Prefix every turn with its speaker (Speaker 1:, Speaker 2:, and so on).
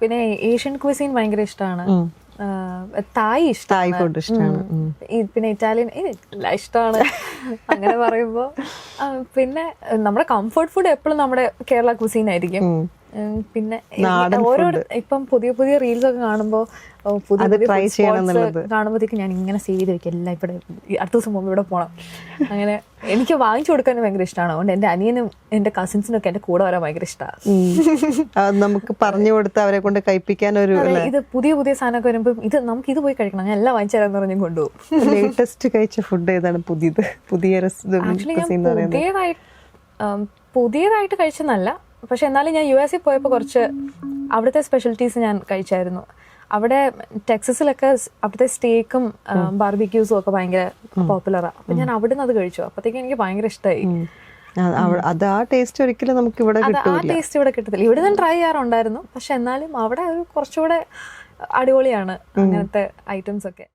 Speaker 1: പിന്നെ Asian cuisine ഭയങ്കര ഇഷ്ടമാണ്, തായ് ഇഷ്ടമാണ്, പിന്നെ ഇറ്റാലിയൻ എല്ലാം ഇഷ്ടമാണ്. അങ്ങനെ പറയുമ്പോൾ പിന്നെ നമ്മുടെ കംഫർട്ട് ഫുഡ് എപ്പോഴും നമ്മുടെ കേരള ക്വിസീൻ ആയിരിക്കും. പിന്നെ ഓരോ ഇപ്പം പുതിയ പുതിയ റീൽസ് ഒക്കെ കാണുമ്പോൾ കാണുമ്പോഴത്തേക്കും ഞാൻ ഇങ്ങനെ സേവ് ചെയ്ത് വെക്കും, എല്ലാം ഇവിടെ അടുത്ത ദിവസം പോകുമ്പോൾ ഇവിടെ പോകണം. അങ്ങനെ എനിക്ക് വാങ്ങിച്ചു കൊടുക്കാൻ ഭയങ്കര ഇഷ്ടമാണ്. അതുകൊണ്ട് എൻ്റെ അനിയനും എൻ്റെ കസിൻസിനും ഒക്കെ എൻ്റെ കൂടെ വരാൻ ഭയങ്കര ഇഷ്ടമാണ്.
Speaker 2: നമുക്ക് പറഞ്ഞു കൊടുത്ത് അവരെ കൊണ്ട് കഴിപ്പിക്കാൻ ഒരു
Speaker 1: ഇത് പുതിയ പുതിയ സാധനമൊക്കെ വരുമ്പോൾ ഇത് നമുക്ക് ഇത് പോയി കഴിക്കണം, ഞാൻ എല്ലാം വാങ്ങിച്ചു തരാമെന്ന് പറഞ്ഞ് കൊണ്ടുപോകും.
Speaker 2: ലേറ്റസ്റ്റ് കഴിച്ച ഫുഡ് ഏതാണ്?
Speaker 1: പുതിയതായിട്ട് കഴിച്ചെന്നല്ല, പക്ഷെ എന്നാലും ഞാൻ US പോയപ്പോൾ കുറച്ച് അവിടുത്തെ സ്പെഷ്യലിറ്റീസ് ഞാൻ കഴിച്ചായിരുന്നു. അവിടെ ടെക്സസിലൊക്കെ അവിടുത്തെ സ്റ്റേക്കും ബാർബിക്യൂസും ഒക്കെ ഭയങ്കര പോപ്പുലറാണ്. അപ്പൊ ഞാൻ അവിടെ നിന്ന് അത് കഴിച്ചു. അപ്പത്തേക്കും എനിക്ക് ഭയങ്കര ഇഷ്ടമായി.
Speaker 2: അത് ആ ടേസ്റ്റ് ഒരിക്കലും നമുക്ക് ഇവിടെ
Speaker 1: കിട്ടത്തില്ല. ഇവിടെ നിന്ന് ട്രൈ ചെയ്യാറുണ്ടായിരുന്നു, പക്ഷെ എന്നാലും അവിടെ ഒരു കുറച്ചുകൂടെ അടിപൊളിയാണ് അങ്ങനത്തെ ഐറ്റംസ് ഒക്കെ.